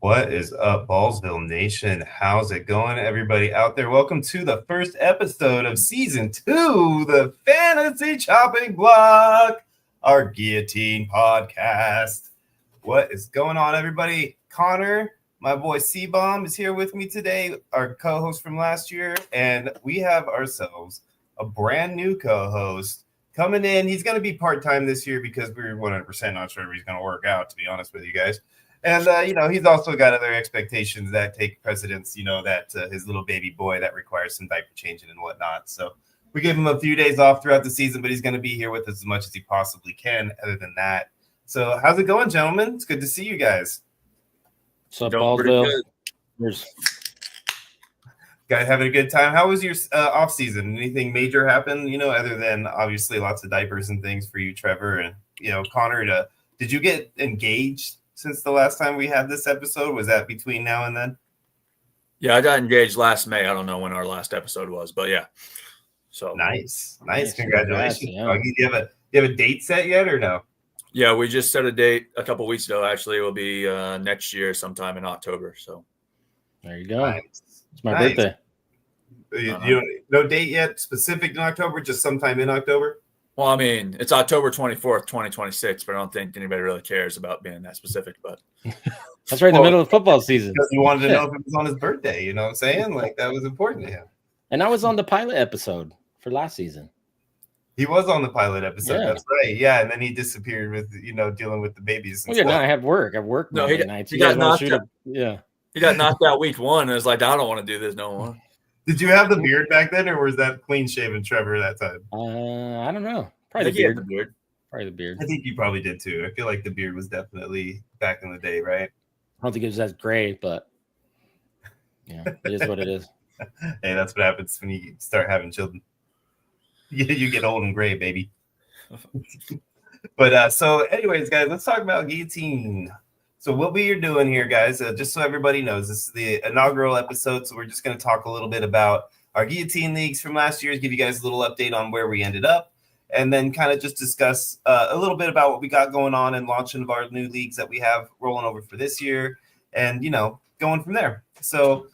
What is up, Ballsville Nation? How's it going, everybody out there? Welcome to the first episode of Season 2, the Fantasy Chopping Block, our Guillotine podcast. What is going on, everybody? Connor, my boy C-Bomb, is here with me today, our co-host from last year, and we have ourselves a brand new co-host coming in. He's going to be part-time this year because we're 100% not sure if he's going to work out, to be honest with you guys. And, he's also got other expectations that take precedence, that his little baby boy that requires some diaper changing and whatnot. So we gave him a few days off throughout the season, but he's going to be here with us as much as he possibly can other than that. So how's it going, gentlemen? It's good to see you guys. What's up, Ballsville? Guys having a good time? How was your off season? Anything major happen, other than obviously lots of diapers and things for you, Trevor? And, Connor, did you get engaged since the last time we had this episode? Was that between now and then? Yeah, I got engaged last May. I don't know when our last episode was, but yeah. So nice. Congratulations. Yeah. Do you have a date set yet or no? Yeah, we just set a date a couple weeks ago. Actually, it will be next year, sometime in October. So there you go. Nice. It's my birthday. You no date yet specific in October, just sometime in October? Well, I mean, it's October 24th, 2026, but I don't think anybody really cares about being that specific. But that's right in the middle of football season. Because you wanted to know if it was on his birthday, you know what I'm saying? Like, that was important to him. And I was on the pilot episode for last season. He was on the pilot episode. Yeah. That's right. Yeah, and then he disappeared with, dealing with the babies. And I had work. I worked nights. He got knocked out. He got knocked out week one. And it's like, I don't want to do this no more. Did you have the beard back then, or was that clean-shaven Trevor that time? I don't know. Probably the beard. Probably the beard. I think you probably did too. I feel like the beard was definitely back in the day, right? I don't think it was as gray, but it is what it is. Hey, that's what happens when you start having children. You get old and gray, baby. But so anyways, guys, let's talk about Guillotine. So what we are doing here, guys, just so everybody knows, this is the inaugural episode. So we're just going to talk a little bit about our Guillotine leagues from last year, give you guys a little update on where we ended up, and then kind of just discuss a little bit about what we got going on and launching of our new leagues that we have rolling over for this year, and, going from there. So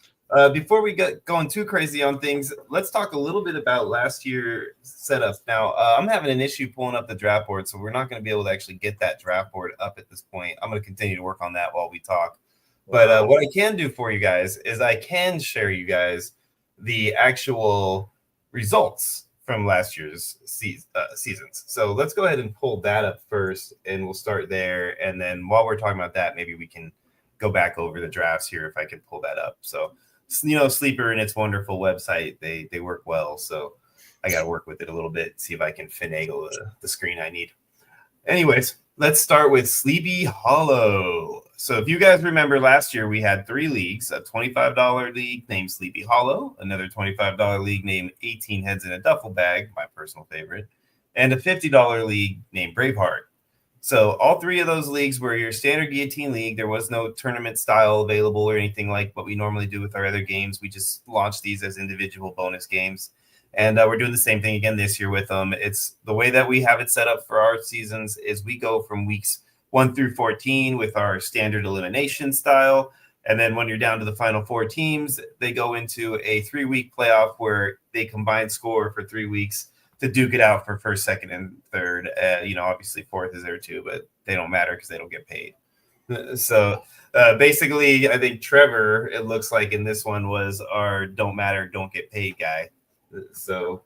before we get going too crazy on things, let's talk a little bit about last year's setup. Now, I'm having an issue pulling up the draft board, so we're not going to be able to actually get that draft board up at this point. I'm going to continue to work on that while we talk. But what I can do for you guys is I can share you guys the actual results from last year's seasons. So let's go ahead and pull that up first, and we'll start there. And then while we're talking about that, maybe we can go back over the drafts here if I can pull that up. So Sleeper and its wonderful website, they work well. So I got to work with it a little bit, see if I can finagle the screen I need. Anyways, let's start with Sleepy Hollow. So if you guys remember last year, we had 3 leagues, a $25 league named Sleepy Hollow, another $25 league named 18 Heads in a Duffel Bag, my personal favorite, and a $50 league named Braveheart. So all 3 of those leagues were your standard Guillotine league. There was no tournament style available or anything like what we normally do with our other games. We just launched these as individual bonus games. And we're doing the same thing again this year with them. It's the way that we have it set up for our seasons is we go from weeks 1 through 14 with our standard elimination style. And then when you're down to the final 4 teams, they go into a 3-week playoff where they combine score for 3 weeks to duke it out for first, second, and third. Obviously fourth is there too, but they don't matter because they don't get paid. So basically, I think Trevor, it looks like in this one, was our don't matter, don't get paid guy. So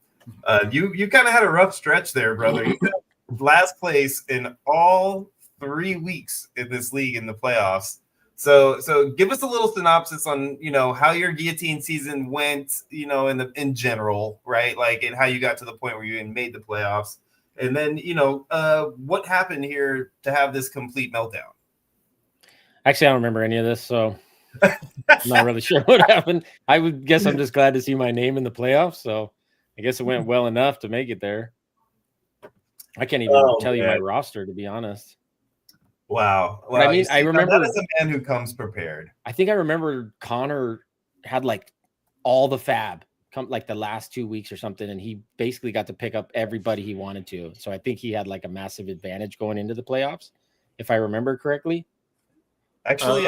you kind of had a rough stretch there, brother. You got last place in all 3 weeks in this league in the playoffs. So give us a little synopsis on, how your Guillotine season went, in general, right? Like, and how you got to the point where you made the playoffs. And then, what happened here to have this complete meltdown? Actually, I don't remember any of this, so I'm not really sure what happened. I would guess I'm just glad to see my name in the playoffs, so I guess it went well enough to make it there. I can't even tell you my roster, to be honest. Wow. I mean, I remember that is a man who comes prepared. I think I remember Connor had like all the fab come like the last 2 weeks or something, and he basically got to pick up everybody he wanted to. So I think he had like a massive advantage going into the playoffs, if I remember correctly. Actually,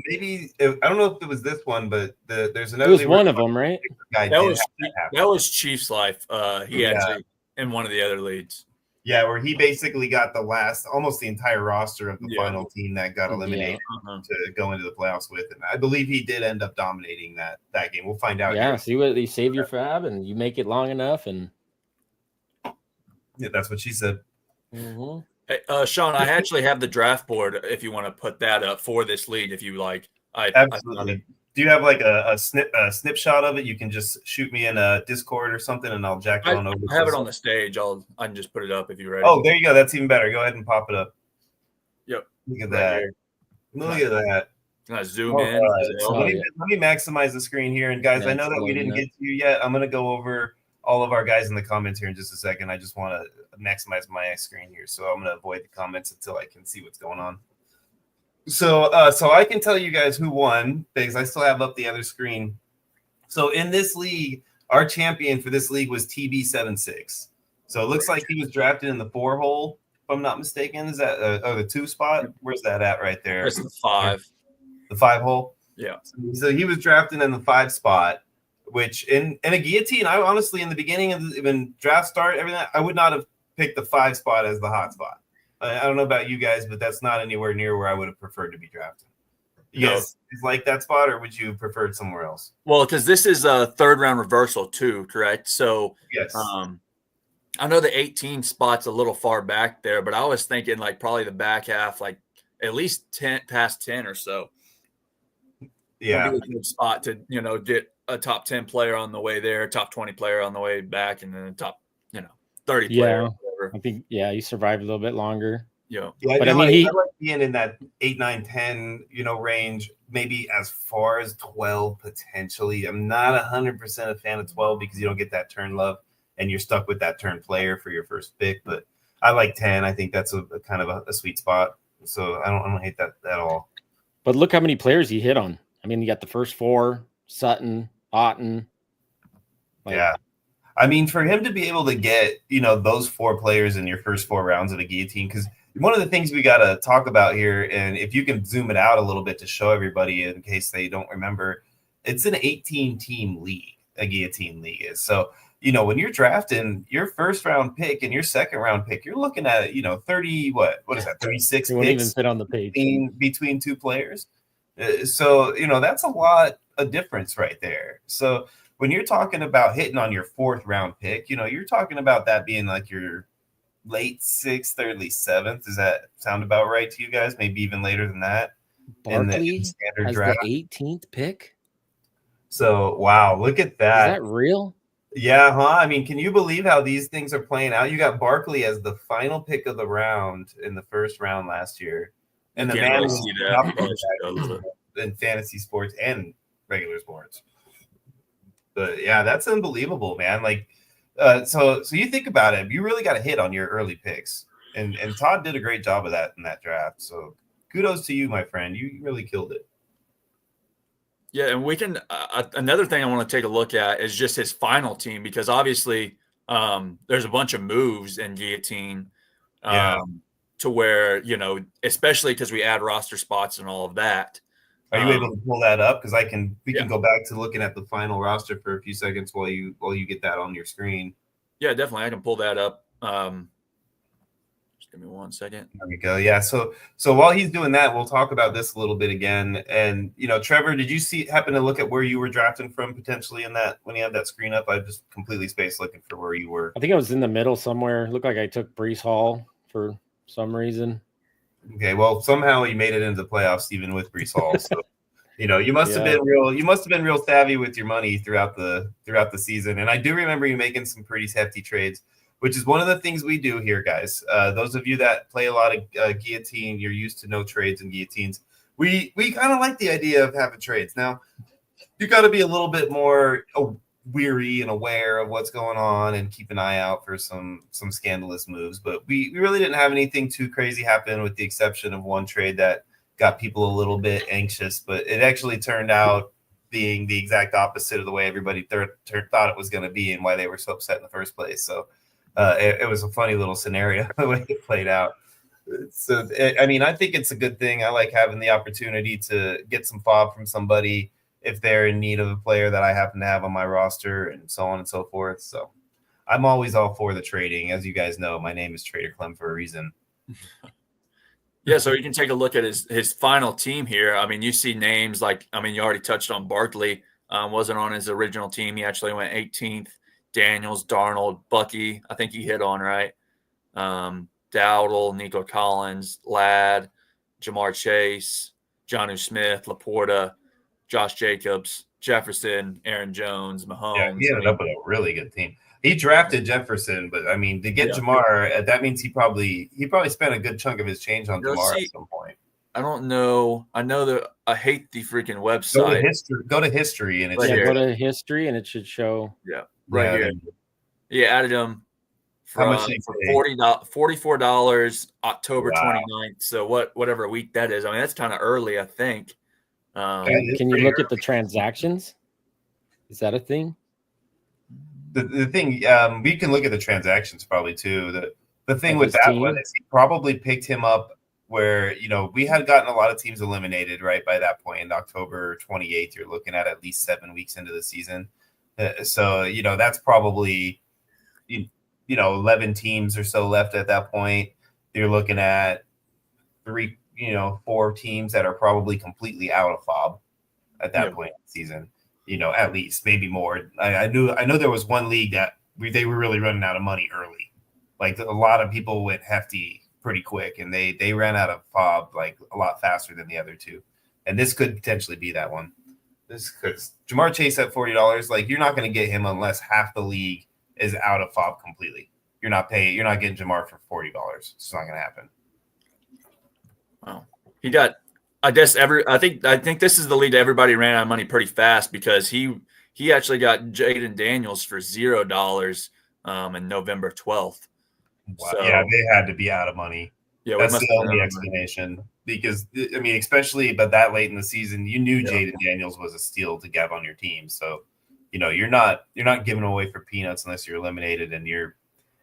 maybe I don't know if it was this one, but there's It another. was one of them, right? Guy That did was have that happen. that was Chief's life. He Yeah. actually in one of the other leads. Yeah, where he basically got almost the entire roster of the Yeah. final team that got eliminated to go into the playoffs with, and I believe he did end up dominating that game. We'll find out. Yeah, here. see what you save your fab and you make it long enough, and Yeah, that's what she said. Mhm. Hey, Sean, I actually have the draft board if you want to put that up for this league, if you like. Absolutely. Do you have like a snapshot of it? You can just shoot me in a Discord or something, and I'll jack it on over. I have it on the stage. I can just put it up if you're ready. Oh, there you go. That's even better. Go ahead and pop it up. Yep. Look at Right that. here. Look at that. Can I zoom in? So let me maximize the screen here. And guys, I know that we didn't get to you yet. I'm going to go over all of our guys in the comments here in just a second. I just want to maximize my screen here. So I'm going to avoid the comments until I can see what's going on. So I can tell you guys who won because I still have up the other screen. So in this league, our champion for this league was TB76. So it looks like he was drafted in the 4 hole, if I'm not mistaken. Is that the 2 spot? Where's that at right there? It's the 5. The 5 hole? Yeah. So he was drafted in the 5 spot, which in a guillotine, I honestly, in the beginning of when draft start, everything, I would not have picked the 5 spot as the hot spot. I don't know about you guys, but that's not anywhere near where I would have preferred to be drafted. You guys like that spot, or would you prefer it somewhere else? Well, because this is a 3rd round reversal too, correct? So yes. I know the 18 spot's a little far back there, but I was thinking like probably the back half, like at least 10 past 10 or so. Yeah, a good spot to get a top 10 player on the way there, top 20 player on the way back, and then a top 30 player. I think you survived a little bit longer. Yeah, but I mean, I like being in that 8, 9, 10 range, maybe as far as 12 potentially. I'm not 100% a fan of 12 because you don't get that turn love and you're stuck with that turn player for your first pick. But I like 10. I think that's a kind of a sweet spot. So I don't hate that at all. But look how many players he hit on. I mean, you got the first 4, Sutton, Otten. Yeah. I mean, for him to be able to get, those 4 players in your first 4 rounds of a guillotine, because one of the things we got to talk about here, and if you can zoom it out a little bit to show everybody in case they don't remember, it's an 18-team league, a guillotine league is. So, when you're drafting your first round pick and your second round pick, you're looking at, 30, what is that, 36 picks? It won't even fit on the page. Between 2 players. So, that's a lot of difference right there. So when you're talking about hitting on your 4th round pick, you're talking about that being like your late 6th, early 7th. Does that sound about right to you guys? Maybe even later than that. Barkley has draft. The 18th pick. So, wow, look at that. Is that real? Yeah, huh? I mean, can you believe how these things are playing out? You got Barkley as the final pick of the round in the first round last year. And the man in fantasy sports and regular sports. But yeah, that's unbelievable, man. Like, so you think about it, you really got to hit on your early picks, and Todd did a great job of that in that draft. So kudos to you, my friend. You really killed it. Yeah, and we can. Another thing I want to take a look at is just his final team, because obviously there's a bunch of moves in guillotine. To where, especially because we add roster spots and all of that. Are you able to pull that up? Because we can go back to looking at the final roster for a few seconds while you get that on your screen. Yeah, definitely. I can pull that up. Just give me 1 second. There we go. Yeah. So while he's doing that, we'll talk about this a little bit again. And Trevor, did you happen to look at where you were drafting from potentially in that when you had that screen up? I just completely spaced looking for where you were. I think I was in the middle somewhere. It looked like I took Breece Hall for some reason. Okay, well, somehow you made it into the playoffs even with Breece Hall. So, you must have been real. You must have been real savvy with your money throughout the season. And I do remember you making some pretty hefty trades, which is one of the things we do here, guys. Those of you that play a lot of guillotine, you're used to no trades and guillotines. We kind of like the idea of having trades. Now, you got to be a little bit more weary and aware of what's going on and keep an eye out for some scandalous moves. But we really didn't have anything too crazy happen, with the exception of one trade that got people a little bit anxious. But it actually turned out being the exact opposite of the way everybody thought it was going to be and why they were so upset in the first place. So it was a funny little scenario the way it played out. So, I mean, I think it's a good thing. I like having the opportunity to get some fob from somebody if they're in need of a player that I happen to have on my roster and so on and so forth. So I'm always all for the trading. As you guys know, my name is Trader Clem for a reason. Yeah, so you can take a look at his final team here. I mean, you see names like, I mean, you already touched on Barkley. Wasn't on his original team. He actually went 18th. Daniels, Darnold, Bucky, I think he hit on, right? Dowdle, Nico Collins, Ladd, Jamar Chase, Jonnu Smith, Laporta, Josh Jacobs, Jefferson, Aaron Jones, Mahomes. Yeah, he ended up with a really good team. He drafted Jefferson, but I mean, to get Jamar, that means he probably spent a good chunk of his change on Jamar at some point. I don't know. I know that I hate the freaking website. Go to history, and it's go to history, and it should show. Yeah, right here. He added him for $44 October 29th. So whatever week that is. I mean, that's kind of early, I think. Can you look at the transactions? Is that a thing? The thing, we can look at the transactions probably too. The thing with that one is he probably picked him up where, we had gotten a lot of teams eliminated, right? By that point in October 28th, you're looking at least 7 weeks into the season. So, that's probably, 11 teams or so left at that point. You're looking at 4 teams that are probably completely out of FOB at that point in the season. At least maybe more. I know there was one league that they were really running out of money early. Like a lot of people went hefty pretty quick, and they ran out of FOB like a lot faster than the other two. And this could potentially be that one. This could Jamar Chase at $40. Like you're not going to get him unless half the league is out of FOB completely. You're not getting Jamar for $40. It's not going to happen. Wow. He got. I think this is the lead. Everybody ran out of money pretty fast because he actually got Jaden Daniels for $0 in November 12th. Wow. So, yeah, they had to be out of money. Yeah, that's the only explanation. Because I mean, especially but that late in the season, you knew Jaden Daniels was a steal to get on your team. So, you're not giving away for peanuts unless you're eliminated, and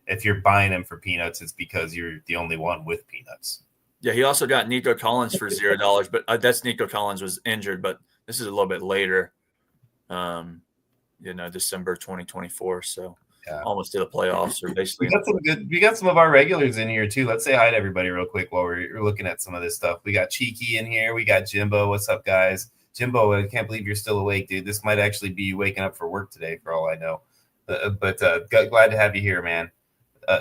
if you're buying him for peanuts, it's because you're the only one with peanuts. Yeah, he also got Nico Collins for $0, but that's Nico Collins was injured, but this is a little bit later, December 2024. So almost to the playoffs, or basically. We got some of our regulars in here too. Let's say hi to everybody real quick while we're looking at some of this stuff. We got Cheeky in here. We got Jimbo. What's up, guys? Jimbo, I can't believe you're still awake, dude. This might actually be you waking up for work today, for all I know. But glad to have you here, man.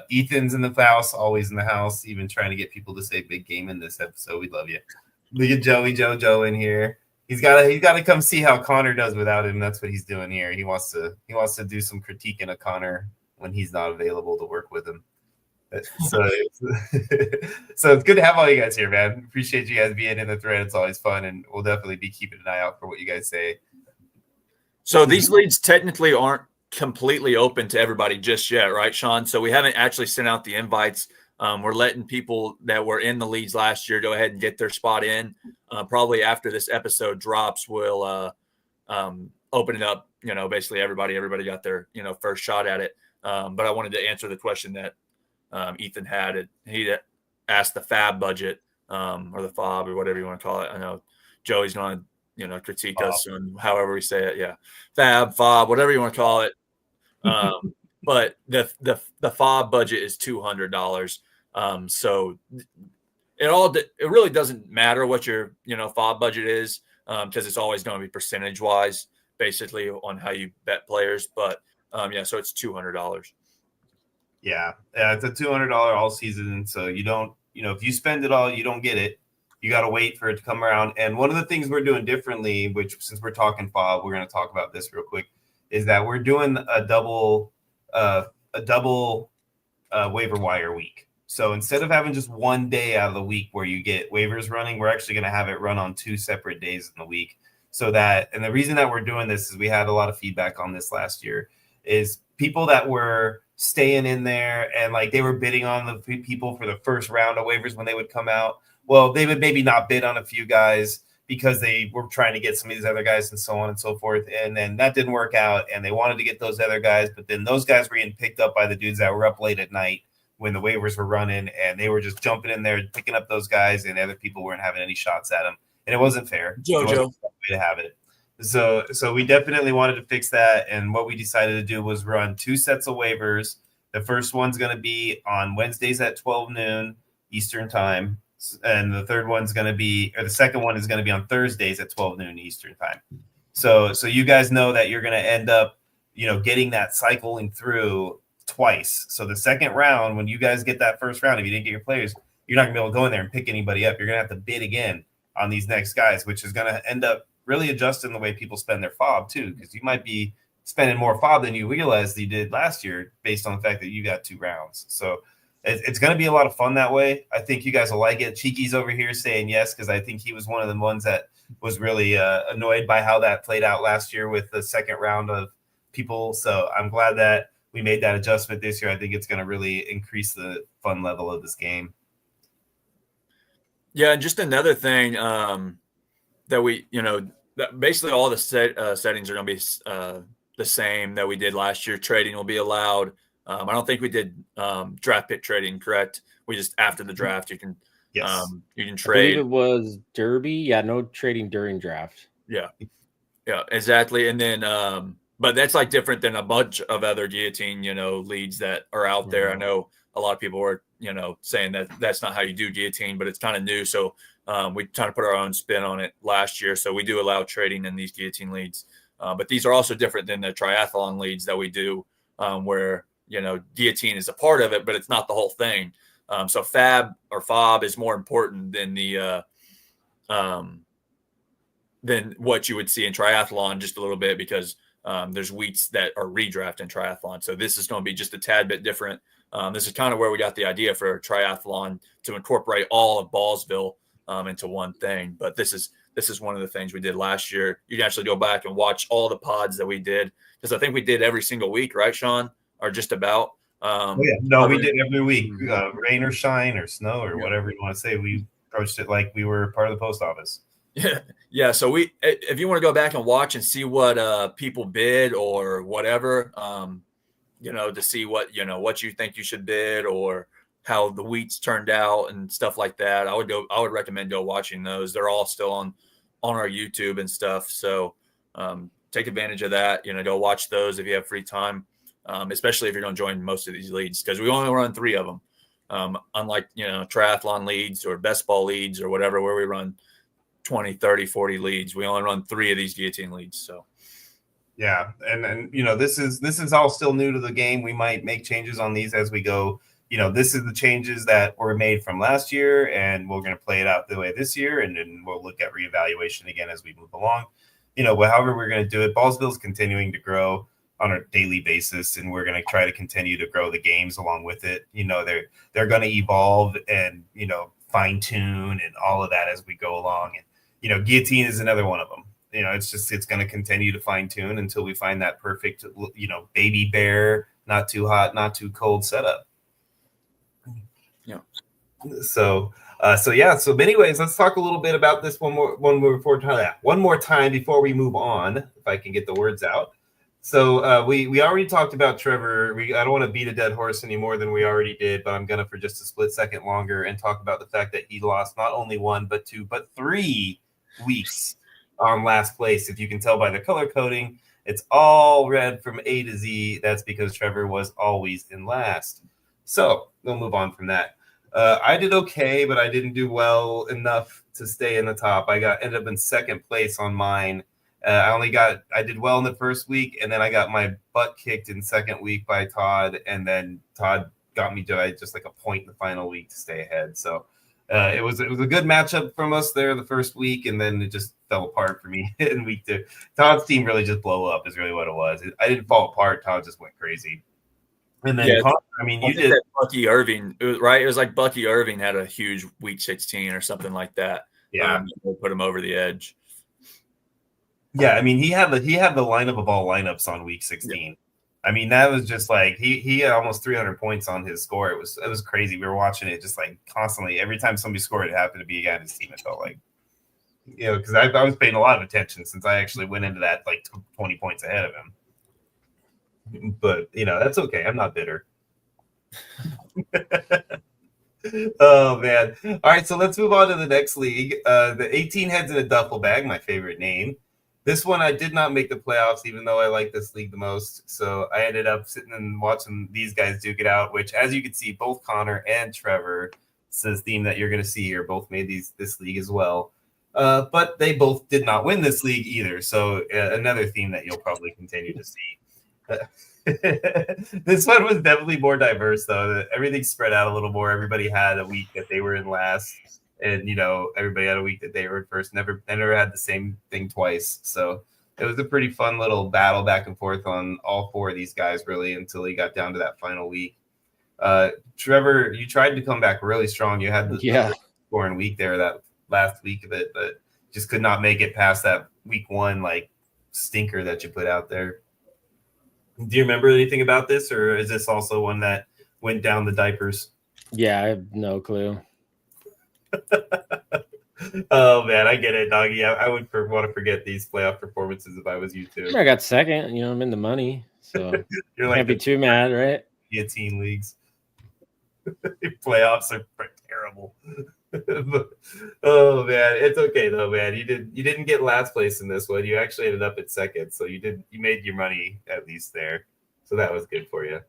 Ethan's in the house, always in the house, even trying to get people to say big game in this episode. We love you. Look at Joe in here. He's got to come see how Connor does without him. That's what he's doing here. He wants to do some critiquing of Connor when he's not available to work with him. So it's good to have all you guys here, man. Appreciate you guys being in the thread. It's always fun, and we'll definitely be keeping an eye out for what you guys say. So these leads technically aren't completely open to everybody just yet, right, Sean? So we haven't actually sent out the invites. We're letting people that were in the leagues last year go ahead and get their spot in. Probably after this episode drops, we'll open it up. Basically everybody got their first shot at it. But I wanted to answer the question that Ethan had. He asked the FAB budget or the FOB or whatever you want to call it. I know Joey's going to critique us on however we say it. Yeah, FAB, FOB, whatever you want to call it. But the FOB budget is $200. So it really doesn't matter what your FOB budget is because it's always going to be percentage wise, basically on how you bet players. But so it's $200. Yeah, it's a $200 all season. So you don't, if you spend it all, you don't get it. You got to wait for it to come around. And one of the things we're doing differently, which since we're talking FOB, we're going to talk about this real quick, is that we're doing a double waiver wire week. So instead of having just one day out of the week where you get waivers running, we're actually going to have it run on 2 separate days in the week. And the reason that we're doing this is we had a lot of feedback on this last year, is people that were staying in there and like they were bidding on the people for the first round of waivers when they would come out. Well, they would maybe not bid on a few guys because they were trying to get some of these other guys and so on and so forth. And then that didn't work out and they wanted to get those other guys, but then those guys were getting picked up by the dudes that were up late at night when the waivers were running, and they were just jumping in there, picking up those guys, and other people weren't having any shots at them, and it wasn't fair. It wasn't the way to have it. So we definitely wanted to fix that, and what we decided to do was run 2 sets of waivers. The first one's going to be on Wednesdays at 12 noon Eastern time, and the second one is going to be on Thursdays at 12 noon Eastern time. So you guys know that you're going to end up, getting that cycling through twice. So the second round, when you guys get that first round, if you didn't get your players, you're not going to be able to go in there and pick anybody up. You're going to have to bid again on these next guys, which is going to end up really adjusting the way people spend their FOB too, because you might be spending more FOB than you realized you did last year based on the fact that you got 2 rounds. So it's going to be a lot of fun that way. I think you guys will like it. Cheeky's over here saying yes, because I think he was one of the ones that was really annoyed by how that played out last year with the second round of people. So I'm glad that we made that adjustment this year. I think it's going to really increase the fun level of this game. Yeah, and just another thing that we, that basically all the settings are going to be the same that we did last year. Trading will be allowed. I don't think we did draft pick trading, correct? We just, after the draft, you can trade. I believe it was Derby. Yeah, no trading during draft. Yeah, exactly. And then, but that's like different than a bunch of other guillotine, leads that are out there. I know a lot of people were, saying that that's not how you do guillotine, but it's kind of new. So we kind of put our own spin on it last year. So we do allow trading in these guillotine leads. But these are also different than the triathlon leads that we do, where, guillotine is a part of it, but it's not the whole thing. So FOB is more important than than what you would see in triathlon just a little bit, because there's wheats that are redraft in triathlon. So this is going to be just a tad bit different. This is kind of where we got the idea for triathlon, to incorporate all of Ballsville into one thing. But this is one of the things we did last year. You can actually go back and watch all the pods that we did, because I think we did every single week, right, Sean? Or just about. We did every week, rain or shine or snow or whatever you want to say. We approached it like we were part of the post office. Yeah. So if you want to go back and watch and see what people bid or whatever, to see what you think you should bid, or how the wheats turned out and stuff like that, I would recommend go watching those. They're all still on our YouTube and stuff. So take advantage of that. Go watch those if you have free time. Especially if you're going to join most of these leads, because we only run 3 of them. Unlike, triathlon leads or best ball leads or whatever, where we run 20, 30, 40 leads. We only run 3 of these guillotine leads. So, yeah. And this is all still new to the game. We might make changes on these as we go. This is the changes that were made from last year, and we're going to play it out the way this year. And then we'll look at reevaluation again as we move along. However we're going to do it. Ballsville is continuing to grow on a daily basis, and we're going to try to continue to grow the games along with it. They're going to evolve and fine tune and all of that as we go along. And guillotine is another one of them. It's going to continue to fine tune until we find that perfect baby bear, not too hot, not too cold setup. Yeah. So anyways, let's talk a little bit about this one more time before we move on, if I can get the words out. So we already talked about Trevor. I don't want to beat a dead horse any more than we already did, but I'm going to, for just a split second longer, and talk about the fact that he lost not only 1, but 2, but 3 weeks on last place. If you can tell by the color coding, it's all red from A to Z. That's because Trevor was always in last. So we'll move on from that. I did okay, but I didn't do well enough to stay in the top. I ended up in second place on mine. I did well in the first week, and then I got my butt kicked in second week by Todd, and then Todd got me just like a point in the final week to stay ahead. So it was a good matchup from us there the first week, and then it just fell apart for me in week 2. Todd's team really just blew up is really what it was. I didn't fall apart. Todd just went crazy. And then, you did Bucky Irving, right? It was like Bucky Irving had a huge week 16 or something like that. Yeah, put him over the edge. Yeah, he had the lineup of all lineups on week 16. Yeah. That was just like he had almost 300 points on his score. It was crazy. We were watching it just like constantly. Every time somebody scored, it happened to be a guy on his team. It felt like, because I was paying a lot of attention since I actually went into that like 20 points ahead of him. But that's okay. I'm not bitter. Oh man! All right, so let's move on to the next league. The 18 heads in a duffel bag, my favorite name. This one I did not make the playoffs, even though I like this league the most. So I ended up sitting and watching these guys duke it out. Which, as you can see, both Connor and Trevor, it's the theme that you're going to see here, both made this league as well. But they both did not win this league either. So another theme that you'll probably continue to see. This one was definitely more diverse, though. Everything spread out a little more. Everybody had a week that they were in last, and everybody had a week that they were in first. Never had the same thing twice. So it was a pretty fun little battle back and forth on all four of these guys, really, until he got down to that final week. Trevor, you tried to come back really strong. You had the scoring week there, that last week of it, but just could not make it past that week one like stinker that you put out there. Do you remember anything about this, or is this also one that went down the diapers? Yeah, I have no clue. Oh man, I get it, doggy. I would want to forget these playoff performances if I was you too. I got second. I'm in the money, so you're like can't be too mad, right? Guillotine leagues. Playoffs are terrible. Oh man, it's okay though, man. You didn't get last place in this one. You actually ended up at second, so you made your money at least there. So that was good for you.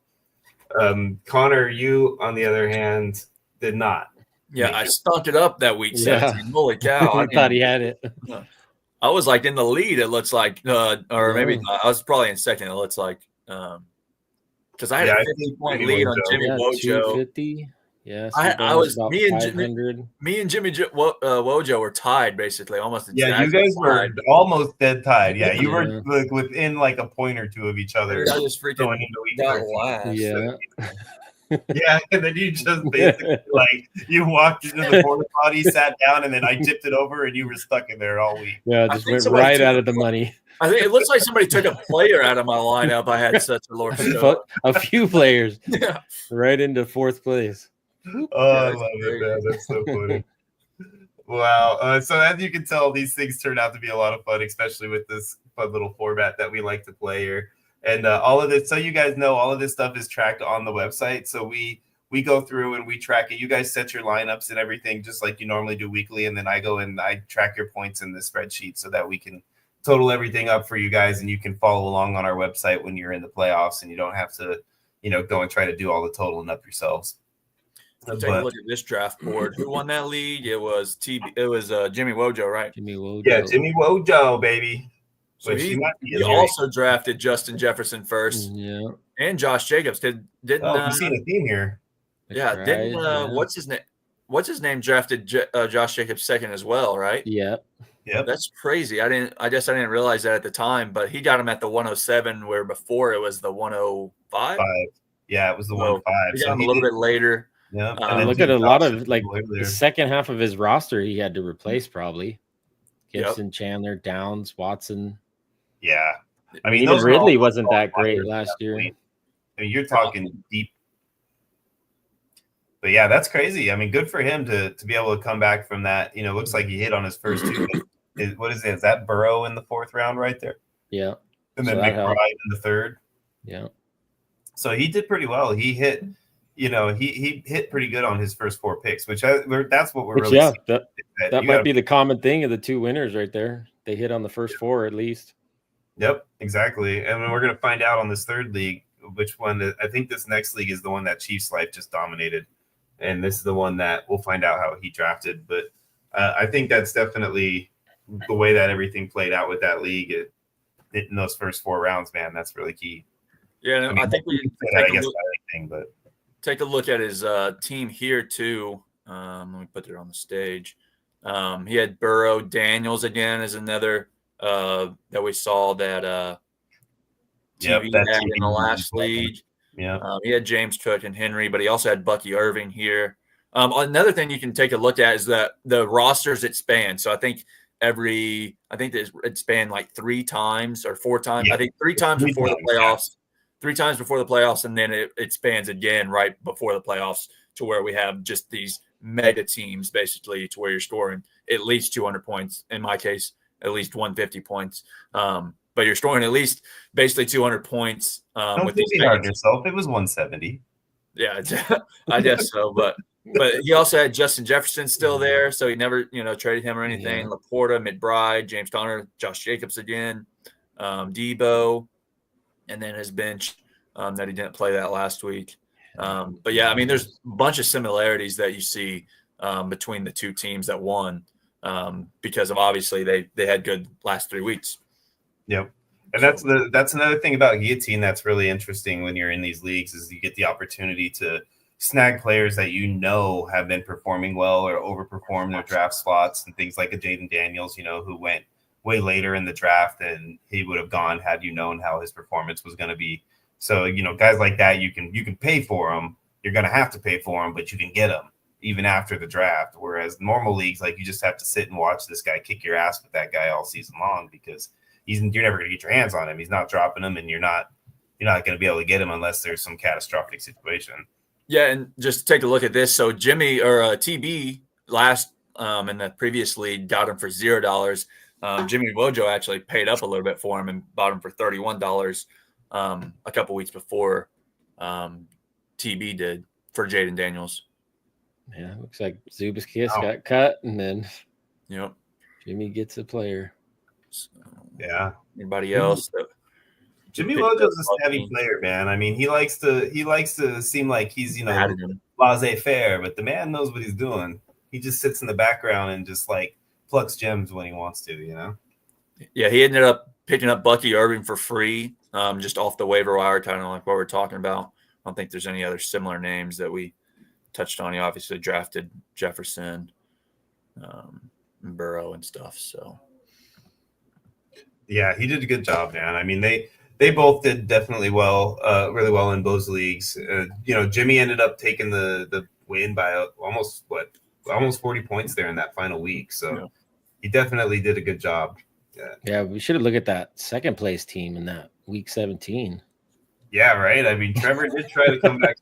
Connor, you on the other hand did not. Yeah, I stunk it up that week. 17. Holy cow! I thought he had it. I was like in the lead. It looks like, or maybe I was probably in second. It looks like, because I had a 50-point lead on Jimmy Wojo. 250. Yeah, I was me and Jimmy Wojo were tied basically, almost. Yeah, you guys were almost dead tied. Yeah, you were like within like a point or two of each other. I just freaking got last. Yeah. Yeah, and then you just basically like you walked into the porta potty, sat down, and then I tipped it over, and you were stuck in there all week. Yeah, just went right out of the money. I think it looks like somebody took a player out of my lineup. I had such a Lord. A few players, right into fourth place. Oh, I love it, man. That's so funny. Wow. So as you can tell, these things turned out to be a lot of fun, especially with this fun little format that we like to play here. And all of this, so you guys know, all of this stuff is tracked on the website. So we go through and we track it. You guys set your lineups and everything just like you normally do weekly. And then I go and I track your points in the spreadsheet so that we can total everything up for you guys. And you can follow along on our website when you're in the playoffs and you don't have to, go and try to do all the totaling up yourselves. Take a look at this draft board. Who won that league? It was Jimmy Wojo, right? Jimmy Wojo. Yeah, Jimmy Wojo, baby. So he also drafted Justin Jefferson first. Yeah. And Josh Jacobs. Didn't we've seen a theme here. Yeah, what's his name? What's his name drafted Josh Jacobs second as well, right? Yeah. Yep. That's crazy. I guess I didn't realize that at the time, but he got him at the 107 where before it was the 105. Yeah, it was the 105. He got him a little bit later. Yeah. And look at a lot of like the second half of his roster he had to replace probably. Gibson, Chandler, Downs, Watson. Yeah. I mean, even Ridley wasn't that great last year. I mean, you're talking deep. But yeah, that's crazy. I mean, good for him to be able to come back from that. Looks like he hit on his first two. What is it? Is that Burrow in the fourth round right there? Yeah. And then McBride in the third. Yeah. So he did pretty well. He hit, he hit pretty good on his first four picks, that's what we're really seeing. That might be the common thing of the two winners right there. They hit on the first four at least. Yep, exactly. And we're going to find out on this third league which one. I think this next league is the one that Chiefs Life just dominated, and this is the one that we'll find out how he drafted. But I think that's definitely the way that everything played out with that league in those first four rounds. Man, that's really key. Yeah, I think we can take a look at his team here too. Let me put it on the stage. He had Burrow, Daniels again is another that we saw that TV had in the last league. Yeah, he had James Cook and Henry, but he also had Bucky Irving here. Another thing you can take a look at is that the rosters it spanned. So I think it spanned like 3 times or 4 times. Yeah. I think 3 times before the playoffs. Yeah. 3 times before the playoffs, and then it spans again right before the playoffs to where we have just these mega teams basically to where you're scoring at least 200 points. In my case, at least 150 points. But you're scoring at least basically 200 points. Don't be hard on yourself. It was 170. Yeah, I guess so. But he also had Justin Jefferson still there, so he never traded him or anything. Yeah. Laporta, McBride, James Conner, Josh Jacobs again, Debo, and then his bench that he didn't play that last week. But yeah, I mean, there's a bunch of similarities that you see between the two teams that won because of obviously they had good last 3 weeks. Yep. And that's another thing about Guillotine that's really interesting when you're in these leagues is you get the opportunity to snag players that have been performing well or overperform their draft spots and things like a Jaden Daniels, who went way later in the draft than he would have gone had you known how his performance was going to be. So, guys like that, you can pay for them. You're going to have to pay for them, but you can get them even after the draft. Whereas normal leagues, like you just have to sit and watch this guy kick your ass with that guy all season long because you're never going to get your hands on him. He's not dropping them, and you're not going to be able to get him unless there's some catastrophic situation. Yeah, and just take a look at this. So Jimmy or TB last in the previous league got him for $0. Jimmy Wojo actually paid up a little bit for him and bought him for $31 a couple weeks before TB did for Jaden Daniels. Yeah, looks like Zubas Kiss got cut, and then Jimmy gets a player. So, yeah. Anybody else? Jimmy Wojo's a savvy player, man. I mean, he likes to seem like he's laissez-faire, but the man knows what he's doing. He just sits in the background and just like plucks gems when he wants to, Yeah, he ended up picking up Bucky Irving for free, just off the waiver wire, kind of like what we're talking about. I don't think there's any other similar names that we touched on. He obviously drafted Jefferson, and Burrow and stuff. So, yeah, he did a good job, man. I mean, they both did definitely really well in those leagues. Jimmy ended up taking the win by almost 40 points there in that final week. So he definitely did a good job. Yeah, we should have looked at that second place team in that week 17. Yeah, right. I mean, Trevor did try to come back.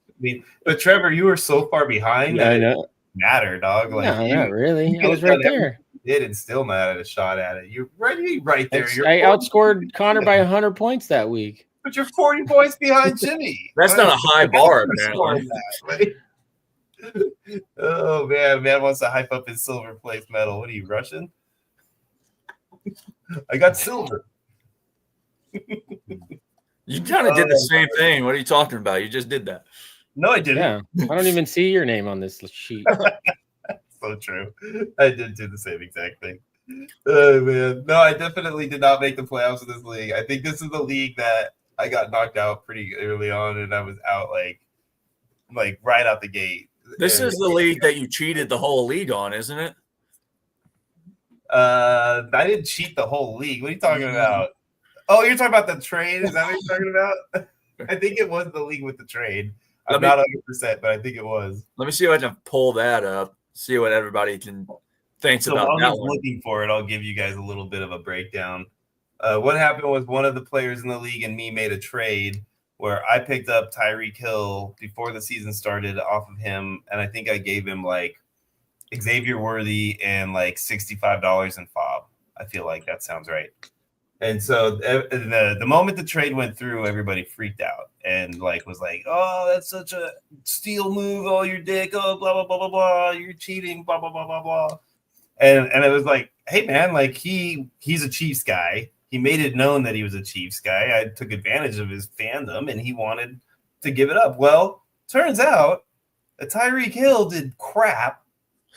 But Trevor, you were so far behind that I know. It didn't matter, dog. Like, no, not really. I was right there. Did and still not had a shot at it. You're right there. I outscored Connor by 100 points that week. But you're 40 points behind Jimmy. That's not a high bar, apparently. Oh man wants to hype up his silver place medal. What are you, Russian? I got silver. You kind of did the same thing. What are you talking about? You just did that. No, I didn't. Yeah, I don't even see your name on this sheet. So true. I did do the same exact thing. Oh man, no, I definitely did not make the playoffs in this league. I think this is the league that I got knocked out pretty early on, and I was out like right out the gate. This is the league that you cheated the whole league on, isn't it? I didn't cheat the whole league. What are you talking about? Oh, you're talking about the trade? Is that what you're talking about? I think it was the league with the trade. I'm not 100%, but I think it was. Let me see if I can pull that up. See what everybody thinks about that one. Looking for it, I'll give you guys a little bit of a breakdown. What happened was one of the players in the league and me made a trade where I picked up Tyreek Hill before the season started off of him, and I think I gave him like Xavier Worthy and like $65 in FOB. I feel like that sounds right. And so the moment the trade went through, everybody freaked out and was like, "Oh, that's such a steal move! Oh, your dick! Oh, blah blah blah blah blah! You're cheating! Blah blah blah blah blah!" And it was like, "Hey man, like he's a Chiefs guy. He made it known that he was a Chiefs guy. I took advantage of his fandom, and he wanted to give it up. Well, turns out that Tyreek Hill did crap.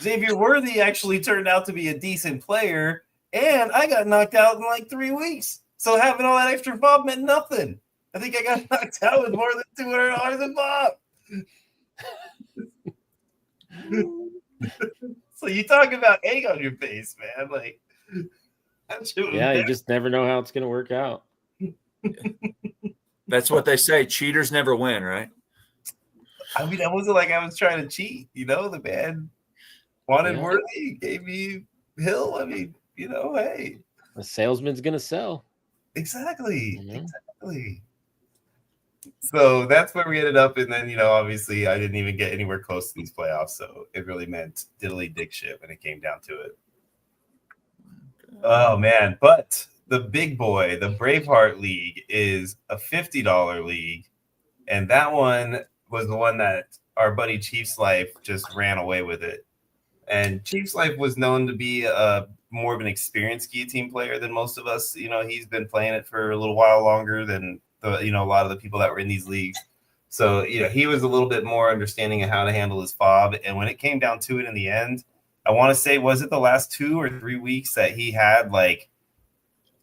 Xavier Worthy actually turned out to be a decent player." And I got knocked out in like 3 weeks. So having all that extra FOB meant nothing. I think I got knocked out with more than $200 in FOB. So you talking about egg on your face, man. Like, yeah, you just never know how it's going to work out. That's what they say. Cheaters never win, right? I mean, it wasn't like I was trying to cheat. The man wanted Worthy, gave me Hill. I mean, hey. A salesman's going to sell. Exactly. Mm-hmm. Exactly. So that's where we ended up. And then, obviously I didn't even get anywhere close to these playoffs. So it really meant diddly dick shit when it came down to it. Oh, man. But the big boy, the Braveheart League, is a $50 league. And that one, was the one that our buddy Chief's Life just ran away with it. And Chief's Life was known to be more of an experienced guillotine player than most of us. You know, he's been playing it for a little while longer than a lot of the people that were in these leagues. So, he was a little bit more understanding of how to handle his fob. And when it came down to it in the end, I want to say, was it the last 2 or 3 weeks that he had like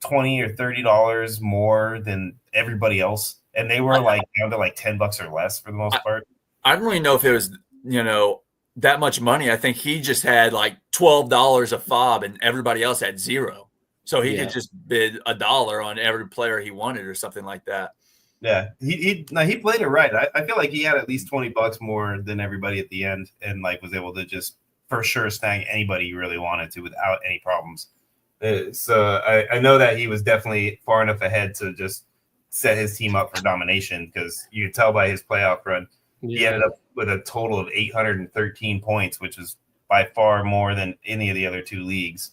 $20 or $30 more than everybody else? And they were like down to like $10 or less for the most part. I don't really know if it was, that much money. I think he just had like $12 a fob and everybody else had $0. So he could just bid $1 on every player he wanted or something like that. Yeah, he played it right. I feel like he had at least $20 more than everybody at the end, and like was able to just for sure snag anybody he really wanted to without any problems. So I know that he was definitely far enough ahead to just set his team up for domination, because you could tell by his playoff run, he ended up with a total of 813 points, which is by far more than any of the other 2 leagues.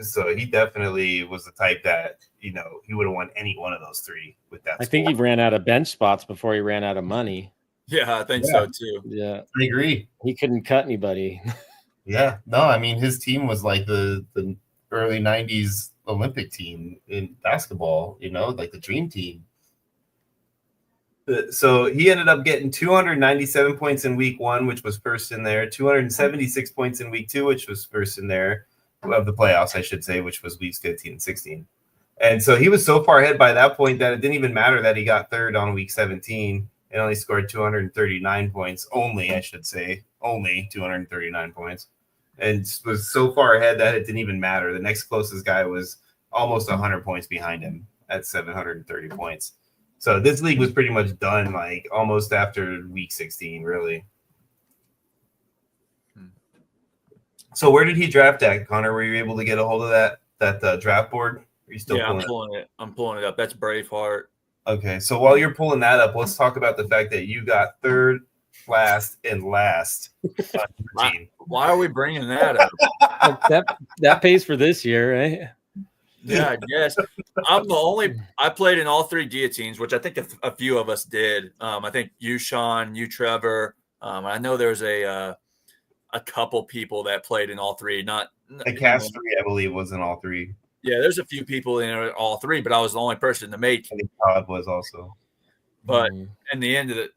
So he definitely was the type that, he would have won any one of those 3 with that. I think he ran out of bench spots before he ran out of money. Yeah, I think so too. Yeah, I agree. He couldn't cut anybody. Yeah, no, I mean, his team was like the early 90s Olympic team in basketball, like the dream team. So he ended up getting 297 points in week 1, which was first in there, 276 points in week 2, which was first in there of the playoffs, I should say, which was weeks 15 and 16. And so he was so far ahead by that point that it didn't even matter that he got third on week 17 and only scored 239 points. Only 239 points. And was so far ahead that it didn't even matter. The next closest guy was almost 100 points behind him at 730 points. So this league was pretty much done like almost after week 16, really. So where did he draft at, Connor? Were you able to get a hold of that draft board? Are you still pulling it? I'm pulling it up. That's Braveheart. Okay, so while you're pulling that up, let's talk about the fact that you got third, last, and last on your team. Why are we bringing that up? that pays for this year, right? Yeah, I guess. I played in all 3 guillotines, which I think a few of us did. I think you, Sean, you, Trevor. I know there's a couple people that played in all 3. The cast 3, I believe, was in all 3. Yeah, there's a few people in all 3, but I was the only person to make. I think Todd was also. But in the end of at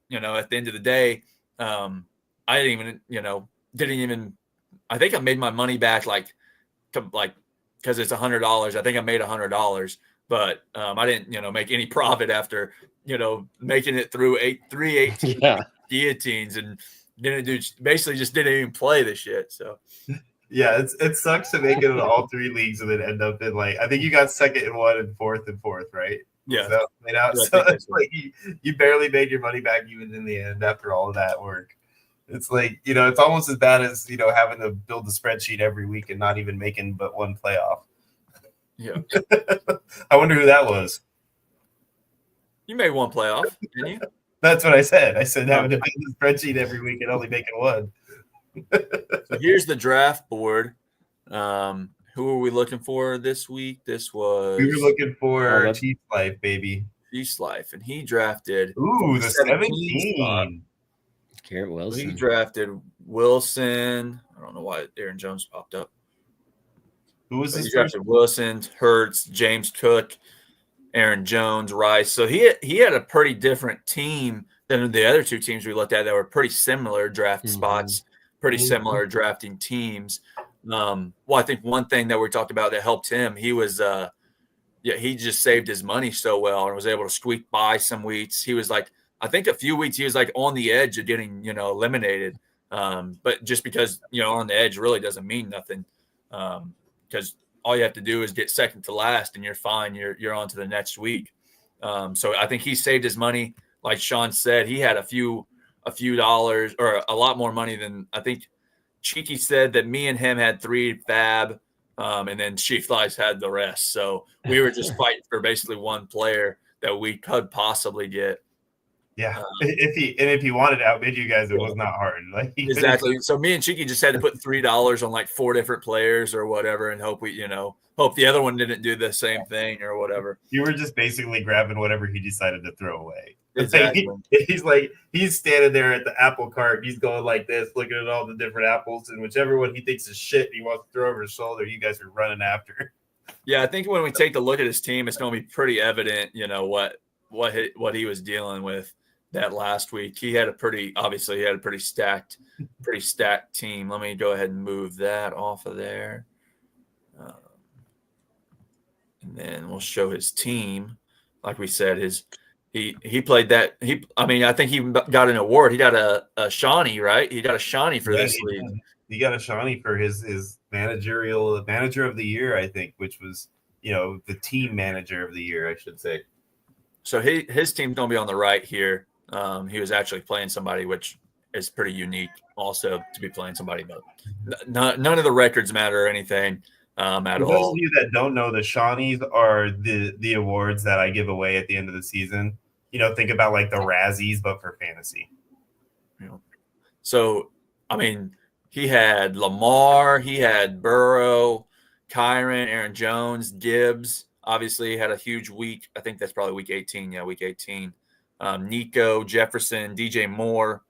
the end of the day, I didn't even. I think I made my money back because it's $100. I think I made $100, but I didn't make any profit after making it through 3 guillotines and basically just didn't even play the shit. So. Yeah, it sucks to make it in all 3 leagues and then end up in I think you got second in 1 and fourth, right? Yeah. So it's like you barely made your money back even in the end after all of that work. It's like, it's almost as bad as, having to build a spreadsheet every week and not even making but one playoff. Yeah. I wonder who that was. You made one playoff, didn't you? That's what I said. I said having to build a spreadsheet every week and only making one. So here's the draft board. Who are we looking for this week? We were looking for Chief's Life, baby. Chief's Life, and he drafted the 17. Garrett Wilson. He drafted Wilson. I don't know why Aaron Jones popped up. Who was this? He drafted Wilson, Hurts, James Cook, Aaron Jones, Rice. So he had a pretty different team than the other 2 teams we looked at that were pretty similar draft spots. Pretty similar drafting teams. I think one thing that we talked about that helped him, he was he just saved his money so well and was able to squeak by some weeks. He was I think a few weeks he was on the edge of getting, eliminated. But just because, on the edge really doesn't mean nothing. Because all you have to do is get second to last and you're fine. You're on to the next week. So I think he saved his money. Like Sean said, he had a few dollars or a lot more money than I think Cheeky said that me and him had 3 fab and then Chief Lies had the rest. So we were just fighting for basically one player that we could possibly get. Yeah. If he wanted to outbid you guys, it was not hard. Exactly. So me and Cheeky just had to put $3 on 4 different players or whatever and hope hope the other one didn't do the same thing or whatever. You were just basically grabbing whatever he decided to throw away. Exactly. He's standing there at the apple cart. He's going like this, looking at all the different apples, and whichever one he thinks is shit, he wants to throw over his shoulder. You guys are running after. Yeah, I think when we take a look at his team, it's going to be pretty evident, what he was dealing with that last week. He had a pretty stacked team. Let me go ahead and move that off of there, and then we'll show his team. Like we said, he played that. I think he got an award. He got a Shawnee, right? He got a Shawnee for this league. He got a Shawnee for his managerial manager of the year, I think, which was the team manager of the year, I should say. So his team's gonna be on the right here. He was actually playing somebody, which is pretty unique, also to be playing somebody, but none of the records matter or anything at all. For those of you that don't know, the Shawnees are the awards that I give away at the end of the season. Think about like the Razzies, but for fantasy. So, he had Lamar, he had Burrow, Kyron, Aaron Jones, Gibbs. Obviously, had a huge week. I think that's probably week 18. Yeah, week 18. Nico, Jefferson, DJ Moore,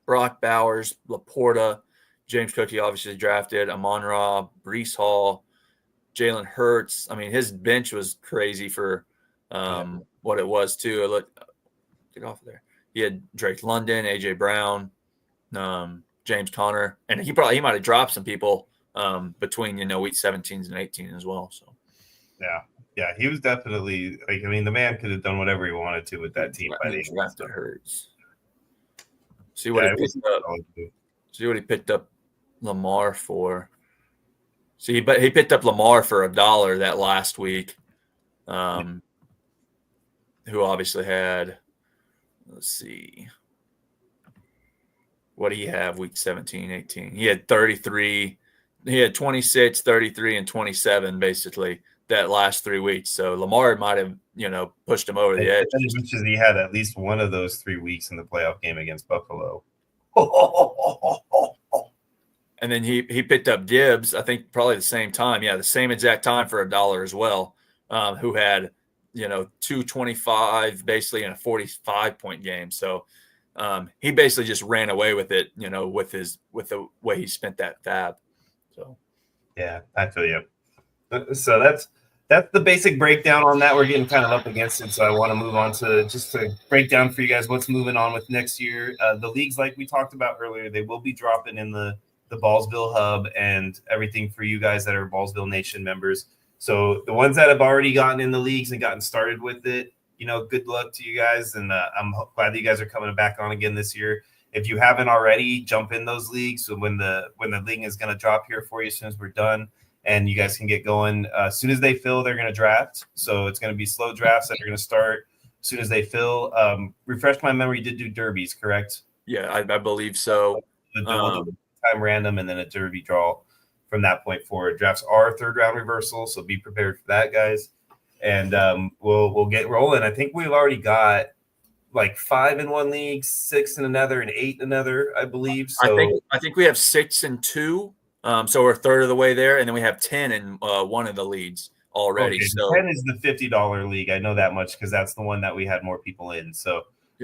Brock Bowers, Laporta, James Cook, he obviously drafted, Amon-Ra, Breece Hall, Jalen Hurts. His bench was crazy for what it was, too. Get off of there. He had Drake London, A.J. Brown, James Conner, and he might have dropped some people between week 17 and 18 as well. So yeah, he was definitely the man could have done whatever he wanted to with that team. He drafted Hurts. See what he picked up. See what he picked up Lamar for. See, but he picked up Lamar for $1 that last week. Who obviously had. Let's see. What do you have week 17, 18? He had 33. He had 26, 33, and 27 basically that last 3 weeks. So Lamar might have, pushed him over the edge. Which is he had at least one of those 3 weeks in the playoff game against Buffalo. And then he picked up Gibbs, I think probably the same time. Yeah, the same exact time for $1 as well, who had, 225 basically in a 45-point game. So he basically just ran away with it, with the way he spent that fab. So yeah, I feel you. So that's the basic breakdown on that. We're getting kind of up against it, so I want to move on to just to break down for you guys what's moving on with next year. The leagues, like we talked about earlier, they will be dropping in the Ballsville hub and everything for you guys that are Ballsville Nation members. So the ones that have already gotten in the leagues and gotten started with it, good luck to you guys, and I'm glad that you guys are coming back on again this year. If you haven't already, jump in those leagues. So when the league is going to drop here for you as soon as we're done, and you guys can get going. As soon as they fill, they're going to draft. So it's going to be slow drafts that are going to start as soon as they fill. Refresh my memory, you did do derbies, correct? Yeah, I believe so. Time random and then a derby draw from that point forward. Drafts are third round reversal, so be prepared for that, guys. And we'll get rolling. I think we've already got like 5 in one league, 6 in another, and 8 in another, I believe. So I think we have 6 in 2. So we're a third of the way there, and then we have 10 in one of the leads already. Okay, so 10 is the $50 league. I know that much because that's the one that we had more people in. So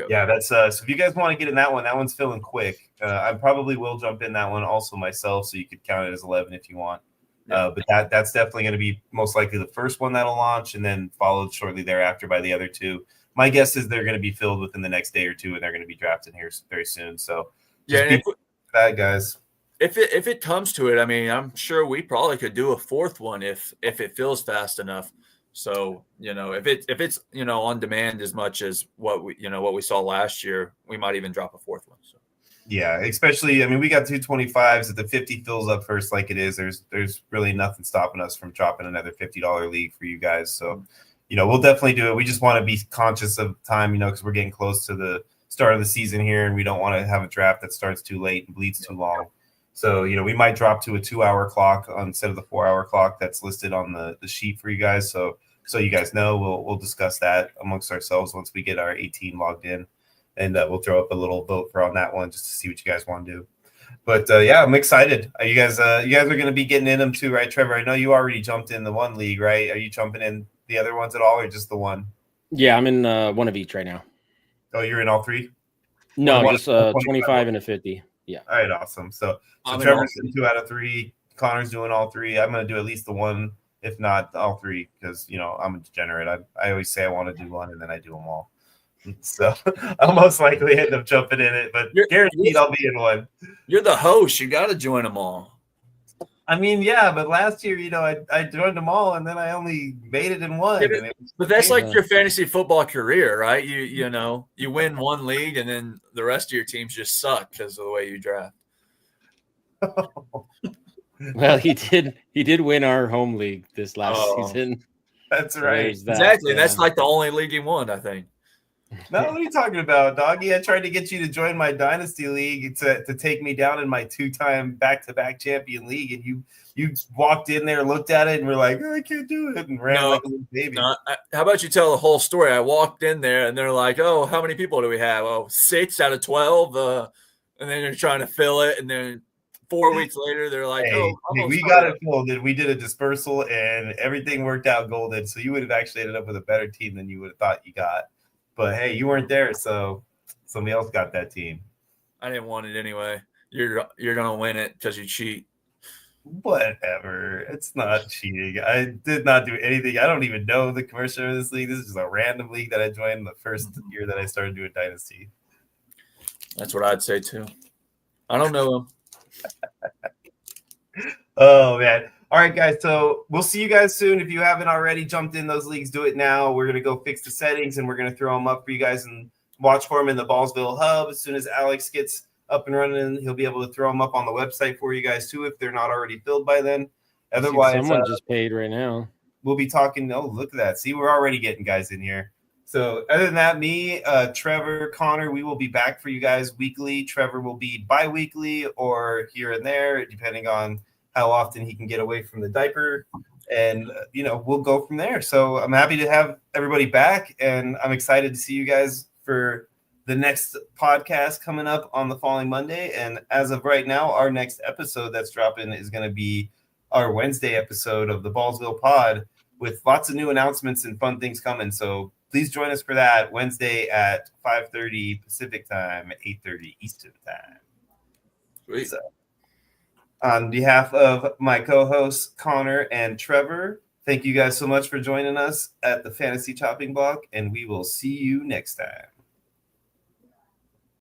yeah, that's so if you guys want to get in that one's filling quick. I probably will jump in that one also myself, so you could count it as 11 if you want. But that's definitely going to be most likely the first one that'll launch, and then followed shortly thereafter by the other 2. My guess is they're going to be filled within the next day or 2, and they're going to be drafted here very soon. So yeah, that guys. If it comes to it, I'm sure we probably could do a 4th one if it fills fast enough. So if it's on demand as much as what we saw last year, we might even drop a 4th one. So yeah, especially we got 225s. If the 50 fills up first like it is, there's really nothing stopping us from dropping another $50 league for you guys. So we'll definitely do it. We just want to be conscious of time, because we're getting close to the start of the season here, and we don't want to have a draft that starts too late and bleeds too long. So, we might drop to a 2-hour clock instead of the 4-hour clock that's listed on the sheet for you guys. So you guys know, we'll discuss that amongst ourselves once we get our 18 logged in, and we'll throw up a little vote for on that one just to see what you guys want to do. But yeah, I'm excited. You guys are going to be getting in them too, right, Trevor? I know you already jumped in the one league, right? Are you jumping in the other ones at all, or just the one? Yeah, I'm in one of each right now. Oh, you're in all three? No, One- just 25 25 and a 50. Yeah. All right, awesome. So I'm in Trevor's all in 2 out of 3. Connor's doing all 3. I'm going to do at least the one, if not all 3, because, I'm a degenerate. I always say I want to do one, and then I do them all. So I'll most likely end up jumping in it, but guaranteed I'll be in one. You're the host. You got to join them all. I mean, yeah, but last year, I joined them all, and then I only made it in one. Yeah, but that's like your fantasy football career, right? You win one league, and then the rest of your teams just suck because of the way you draft. Well, he did win our home league this last season. That's So right. that, exactly. That's like the only league he won, I think. No, what are you talking about, doggy? I tried to get you to join my dynasty league to take me down in my 2-time back-to-back champion league, and you walked in there, looked at it, and were like, I can't do it, and ran like a little baby. No, how about you tell the whole story? I walked in there, and they're like, oh, how many people do we have? Oh, 6 out of 12. And then they're trying to fill it, and then 4 weeks later, they're like, we got it filled, and we did a dispersal, and everything worked out golden, so you would have actually ended up with a better team than you would have thought you got. But hey, you weren't there, so somebody else got that team. I didn't want it anyway. You're gonna win it because you cheat. Whatever. It's not cheating. I did not do anything. I don't even know the commissioner of this league. This is just a random league that I joined the first year that I started doing Dynasty. That's what I'd say too. I don't know him. Oh man. All right, guys. So we'll see you guys soon. If you haven't already jumped in those leagues, do it now. We're gonna go fix the settings, and we're gonna throw them up for you guys and watch for them in the Ballsville hub. As soon as Alex gets up and running, he'll be able to throw them up on the website for you guys too, if they're not already filled by then. Otherwise, someone just paid right now. We'll be talking. Oh, look at that! See, we're already getting guys in here. So other than that, me, Trevor, Connor, we will be back for you guys weekly. Trevor will be bi-weekly or here and there, depending on how often he can get away from the diaper. And, we'll go from there. So I'm happy to have everybody back, and I'm excited to see you guys for the next podcast coming up on the following Monday. And as of right now, our next episode that's dropping is going to be our Wednesday episode of the Ballsville Pod with lots of new announcements and fun things coming. So please join us for that Wednesday at 5:30 Pacific time, 8:30 Eastern time. Sweet. So, on behalf of my co-hosts, Connor and Trevor, thank you guys so much for joining us at the Fantasy Chopping Block, and we will see you next time.